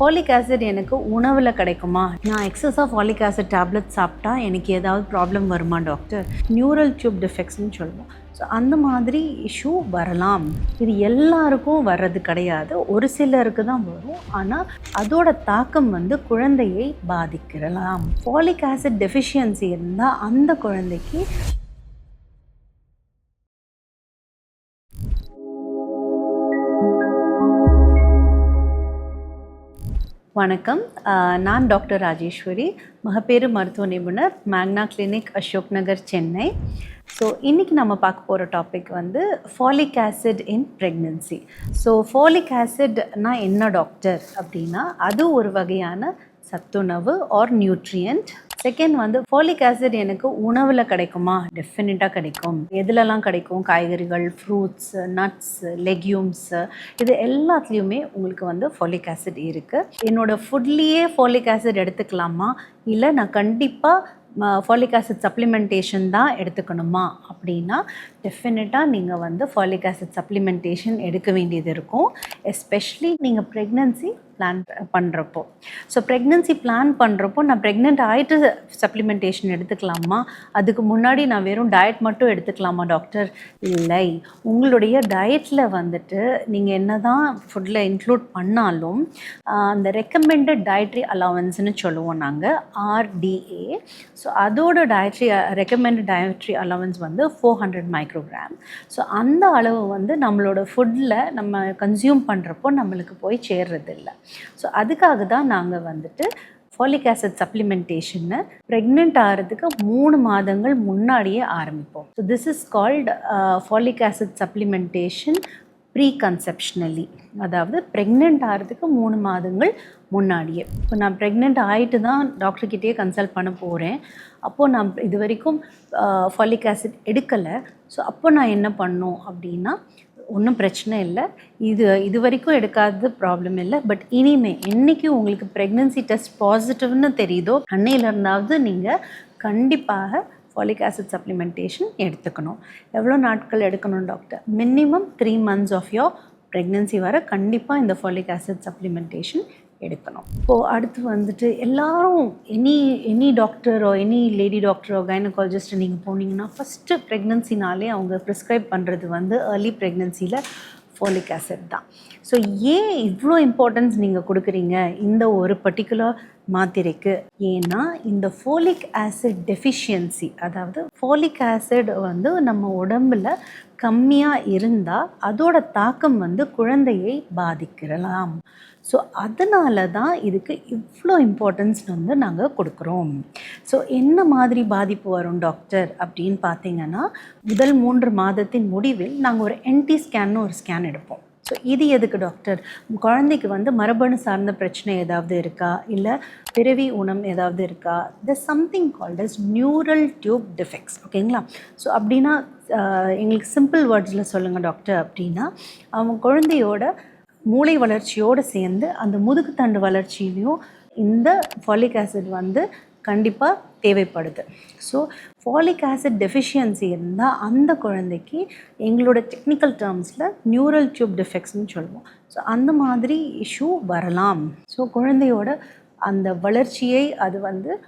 Folic acid எனக்கு உணவில் கிடைக்குமா? நான் எக்ஸஸாக ஃபாலிக் ஆசிட் டேப்லெட் சாப்பிட்டா எனக்கு ஏதாவது ப்ராப்ளம் வருமா டாக்டர்? நியூரல் டியூப் டிஃபெக்ட்ஸ்னு சொல்லுவோம். ஸோ அந்த மாதிரி இஷ்யூ வரலாம். இது எல்லாருக்கும் வர்றது கிடையாது, ஒரு சிலருக்கு தான் வரும். ஆனால் அதோட தாக்கம் குழந்தையை பாதிக்கலாம். ஃபாலிக் ஆசிட் டெஃபிஷியன்சி இருந்தால் அந்த குழந்தைக்கு வணக்கம். நான் டாக்டர் ராஜேஸ்வரி, மகப்பேறு மருத்துவ நிபுணர், மேக்னா கிளினிக், அசோக் நகர், சென்னை. ஸோ இன்றைக்கி நம்ம பார்க்க போகிற topic folic acid in pregnancy. So folic ஆசிட்னா என்ன டாக்டர் அப்படின்னா, அது ஒரு வகையான சத்துணவு or nutrient. Second folic acid எனக்கு உணவில் கிடைக்குமா? டெஃபினட்டாக கிடைக்கும். எதுலலாம் கிடைக்கும்? காய்கறிகள், ஃப்ரூட்ஸ், நட்ஸ், லெக்யூம்ஸு, இது எல்லாத்துலேயுமே உங்களுக்கு ஃபாலிக் ஆசிட் இருக்குது. என்னோடய ஃபுட்லேயே ஃபாலிக் ஆசிட் எடுத்துக்கலாமா, இல்லை நான் கண்டிப்பாக ஃபாலிக் ஆசிட் சப்ளிமெண்டேஷன் தான் எடுத்துக்கணுமா அப்படின்னா, டெஃபினட்டாக நீங்கள் ஃபாலிக் ஆசிட் சப்ளிமெண்டேஷன் எடுக்க வேண்டியது இருக்கும். எஸ்பெஷலி நீங்கள் ப்ரெக்னென்சி பிளான் பண்ணுறப்போ. ஸோ ப்ரெக்னென்சி பிளான் பண்ணுறப்போ நான் ப்ரெக்னென்ட் ஆகிட்டு சப்ளிமெண்டேஷன் எடுத்துக்கலாமா, அதுக்கு முன்னாடி நான் வெறும் டயட் மட்டும் எடுத்துக்கலாமா டாக்டர்? இல்லை, உங்களுடைய டயட்டில் நீங்கள் என்ன தான் ஃபுட்டில் இன்க்ளூட் பண்ணாலும் அந்த ரெக்கமெண்டட் டயட்ரி அலவன்ஸ்னு சொல்லுவோம் நாங்கள், RDA. ஸோ அதோட recommended dietary allowance 400 microgram. So அந்த அளவு நம்மளோட ஃபுட்டில் நம்ம கன்சியூம் பண்ணுறப்போ நம்மளுக்கு போய் சேர்றதில்லை. ஸோ அதுக்காக தான் நாங்கள் ஃபாலிக் ஆசிட் சப்ளிமெண்டேஷனை ப்ரெக்னென்ட் ஆகிறதுக்கு 3 மாதங்கள் முன்னாடியே ஆரம்பிப்போம். So this is called folic acid supplementation pre conceptionally, அதாவது ப்ரெக்னென்ட் ஆகிறதுக்கு 3 மாதங்கள் முன்னாடியே. இப்போ நான் ப்ரெக்னென்ட் ஆகிட்டு தான் டாக்டர்கிட்டே கன்சல்ட் பண்ண போகிறேன். அப்போது நான் இது வரைக்கும் ஃபாலிக் ஆசிட் எடுக்கலை. ஸோ அப்போ நான் என்ன பண்ணணும் அப்படின்னா, ஒன்றும் பிரச்சனை இல்லை, இது வரைக்கும் எடுக்காதது ப்ராப்ளம் இல்லை. பட் இனிமேல் என்றைக்கு உங்களுக்கு ப்ரெக்னென்சி டெஸ்ட் பாசிட்டிவ்னு தெரியுதோ அன்னையிலேருந்தாவது நீங்கள் கண்டிப்பாக ஃபாலிக் ஆசிட் சப்ளிமெண்டேஷன் எடுத்துக்கணும். எவ்வளோ நாட்கள் எடுக்கணும் doctor? Minimum 3 months of your pregnancy வர கண்டிப்பாக இந்த ஃபாலிக் ஆசிட் சப்ளிமெண்டேஷன் எடுக்கணும். இப்போது அடுத்து எல்லாரும் எனி டாக்டரோ, எனி லேடி டாக்டரோ, கைனகாலஜிஸ்ட் நீங்கள் போனீங்கன்னா ஃபஸ்ட்டு ப்ரெக்னென்சினாலே அவங்க ப்ரிஸ்கிரைப் பண்ணுறது ஏர்லி ப்ரெக்னென்சியில் ஃபாலிக் ஆசிட் தான். ஸோ ஏன் இவ்வளோ இம்பார்ட்டன்ஸ் நீங்கள் கொடுக்குறீங்க இந்த ஒரு பர்டிகுலர் மாத்திரைக்கு? ஏன்னா இந்த ஃபாலிக் ஆசிட் டெஃபிஷியன்சி, அதாவது ஃபாலிக் ஆசிட் நம்ம உடம்பில் கம்மியாக இருந்தால் அதோட தாக்கம் குழந்தையை பாதிக்கலாம். ஸோ அதனால தான் இதுக்கு இவ்வளோ இம்பார்ட்டன்ஸ் நாங்கள் கொடுக்குறோம். ஸோ என்ன மாதிரி பாதிப்பு வரும் டாக்டர் அப்படின்னு பார்த்தீங்கன்னா, முதல் 3 மாதத்தின் முடிவில் நாங்கள் ஒரு NT ஸ்கேன்னு ஒரு ஸ்கேன் எடுப்போம். ஸோ இது எதுக்கு டாக்டர்? குழந்தைக்கு மரபணு சார்ந்த பிரச்சனை ஏதாவது இருக்கா, இல்லை பிறவி ஊனம் ஏதாவது இருக்கா? Something called as neural tube defects. ஓகேங்களா? ஸோ அப்படின்னா எங்களுக்கு சிம்பிள் வேர்ட்ஸில் சொல்லுங்கள் டாக்டர் அப்படின்னா, அவங்க குழந்தையோட மூளை வளர்ச்சியோடு சேர்ந்து அந்த முதுகுத்தண்டு வளர்ச்சியிலையும் இந்த ஃபாலிக் ஆசிட் கண்டிப்பாக தேவைப்படுது. ஸோ ஃபாலிக் ஆசிட் டெஃபிஷியன்சி இருந்தால் அந்த குழந்தைக்கு எங்களோட டெக்னிக்கல் டேர்ம்ஸில் நியூரல் டியூப் டிஃபெக்ட்ஸ்னு சொல்லுவோம். ஸோ அந்த மாதிரி இஷ்யூ வரலாம். ஸோ குழந்தையோட அந்த வளர்ச்சியை அது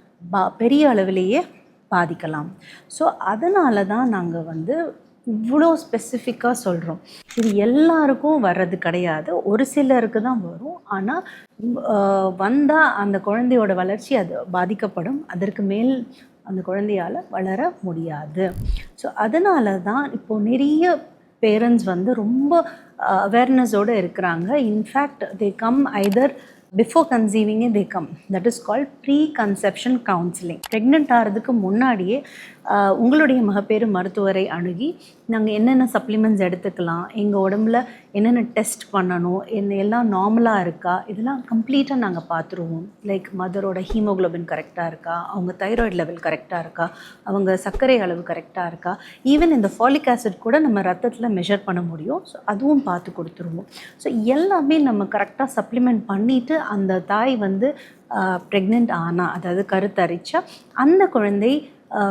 பெரிய அளவிலேயே பாதிக்கலாம். ஸோ அதனால தான் நாங்கள் இவ்வளோ ஸ்பெசிஃபிக்காக சொல்கிறோம். இது எல்லாருக்கும் வர்றது கிடையாது, ஒரு சிலருக்கு தான் வரும். ஆனால் வந்தால் அந்த குழந்தையோட வளர்ச்சி அது பாதிக்கப்படும். அதற்கு மேல் அந்த குழந்தையால் வளர முடியாது. ஸோ அதனால தான் இப்போது நிறைய பேரண்ட்ஸ் ரொம்ப அவேர்னஸோடு இருக்கிறாங்க. In fact they come either before கன்சீவிங்கே they come. That is called pre conception counselling. Pregnant ஆகிறதுக்கு முன்னாடியே உங்களுடைய மகப்பேறு மருத்துவரை அணுகி நாங்கள் என்னென்ன சப்ளிமெண்ட்ஸ் எடுத்துக்கலாம், எங்கள் உடம்புல என்னென்ன டெஸ்ட் பண்ணணும், எல்லாம் நார்மலாக இருக்கா, இதெல்லாம் கம்ப்ளீட்டாக நாங்கள் பார்த்துருவோம். லைக் மதரோட ஹீமோக்ளோபின் கரெக்டாக இருக்கா, அவங்க தைராய்டு லெவல் கரெக்டாக இருக்கா, அவங்க சர்க்கரை அளவு கரெக்டாக இருக்கா, ஈவன் இந்த ஃபாலிக் ஆசிட் கூட நம்ம ரத்தத்தில் மெஷர் பண்ண முடியும். ஸோ அதுவும் பார்த்து கொடுத்துருவோம். ஸோ எல்லாமே நம்ம கரெக்டாக சப்ளிமெண்ட் பண்ணிவிட்டு அந்த தாய் ப்ரெக்னென்ட் ஆனால், அதாவது கருத்தரிச்சா அந்த குழந்தை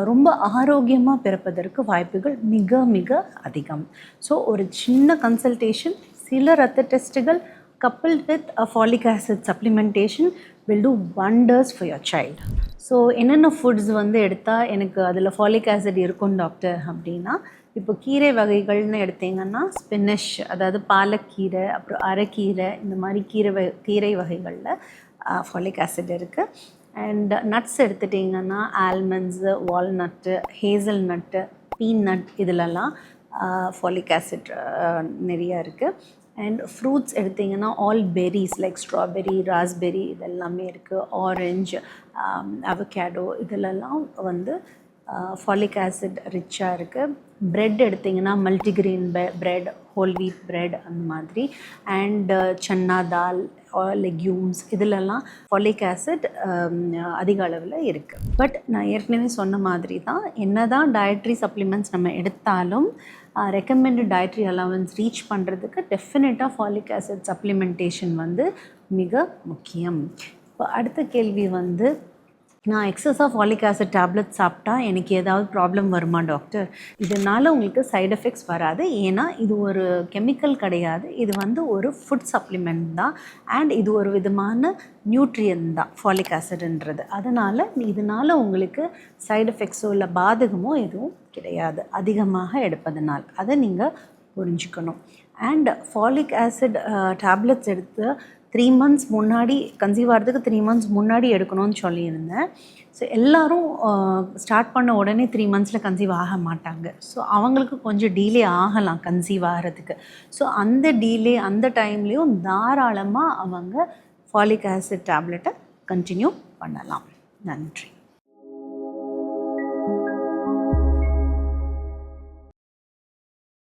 ரொம்ப ஆரோக்கியமாக பிறப்பதற்கு வாய்ப்புகள் மிக மிக அதிகம். ஸோ ஒரு சின்ன கன்சல்டேஷன், சில ரத்த டெஸ்ட்டுகள், coupled with a folic acid supplementation will do wonders for your child. So என்னென்ன ஃபுட்ஸ் வந்து எடுத்தால் எனக்கு அதில் ஃபாலிக் ஆசிட் இருக்கும் டாக்டர் அப்படின்னா, இப்போ கீரை வகைகள்னு எடுத்தீங்கன்னா ஸ்பினஷ், அதாவது பாலக்கீரை, அப்புறம் அரைக்கீரை, இந்த மாதிரி கீரை வகைகளில் ஃபாலிக் ஆசிட் இருக்குது. அண்ட் நட்ஸ் எடுத்துட்டிங்கன்னா ஆல்மண்ட்ஸு, வால்நட்டு, ஹேசல் நட்டு, பீனட், இதிலெல்லாம் ஃபாலிக் ஆசிட் நிறையா இருக்குது. அண்ட் ஃப்ரூட்ஸ் எடுத்திங்கன்னா all berries like strawberry, raspberry, இதெல்லாமே இருக்குது. ஆரஞ்சு, அவகேடோ, இதிலெல்லாம் வந்து ஃபாலிக் ஆசிட் ரிச்சாக இருக்குது. ப்ரெட் எடுத்திங்கன்னா multigrain bread, whole wheat bread, அந்த மாதிரி. அண்டு சன்னா தால், லெக்யூம்ஸ், இதிலெல்லாம் ஃபாலிக் ஆசிட் அதிக அளவில் இருக்குது. பட் நான் ஏற்கனவே சொன்ன மாதிரி தான், என்ன தான் டயட்ரி சப்ளிமெண்ட்ஸ் நம்ம எடுத்தாலும் ரெக்கமெண்டட் டயட்ரி அலவன்ஸ் ரீச் பண்ணுறதுக்கு டெஃபினட்டாக ஃபாலிக் ஆசிட் சப்ளிமெண்டேஷன் வந்து மிக முக்கியம். இப்போ அடுத்த கேள்வி வந்து, நான் எக்ஸஸாக ஃபாலிக் ஆசிட் டேப்லெட் சாப்பிட்டா எனக்கு ஏதாவது ப்ராப்ளம் வருமா டாக்டர்? இதனால் உங்களுக்கு சைட் எஃபெக்ட்ஸ் வராது. ஏன்னா இது ஒரு கெமிக்கல் கிடையாது, இது வந்து ஒரு ஃபுட் சப்ளிமெண்ட் தான். அண்ட் இது ஒரு விதமான நியூட்ரியன் தான் ஃபாலிக் ஆசிட்ன்றது. அதனால் இதனால் உங்களுக்கு சைடு எஃபெக்ட்ஸோ இல்லை பாதகமோ எதுவும் கிடையாது அதிகமாக எடுப்பதனால். அதை நீங்கள் புரிஞ்சுக்கணும். அண்ட் ஃபாலிக் ஆசிட் டேப்லெட்ஸ் எடுத்து 3 months முன்னாடி, கன்சீவ் ஆகிறதுக்கு 3 months முன்னாடி எடுக்கணும்னு சொல்லியிருந்தேன். ஸோ எல்லோரும் ஸ்டார்ட் பண்ண உடனே 3 months கன்சீவ் ஆக மாட்டாங்க. ஸோ அவங்களுக்கு கொஞ்சம் டீலே ஆகலாம் கன்சீவ் ஆகிறதுக்கு. ஸோ அந்த டீலே, அந்த டைம்லேயும் தாராளமாக அவங்க ஃபாலிக் ஆசிட் டேப்லெட்டை கண்டினியூ பண்ணலாம். நன்றி.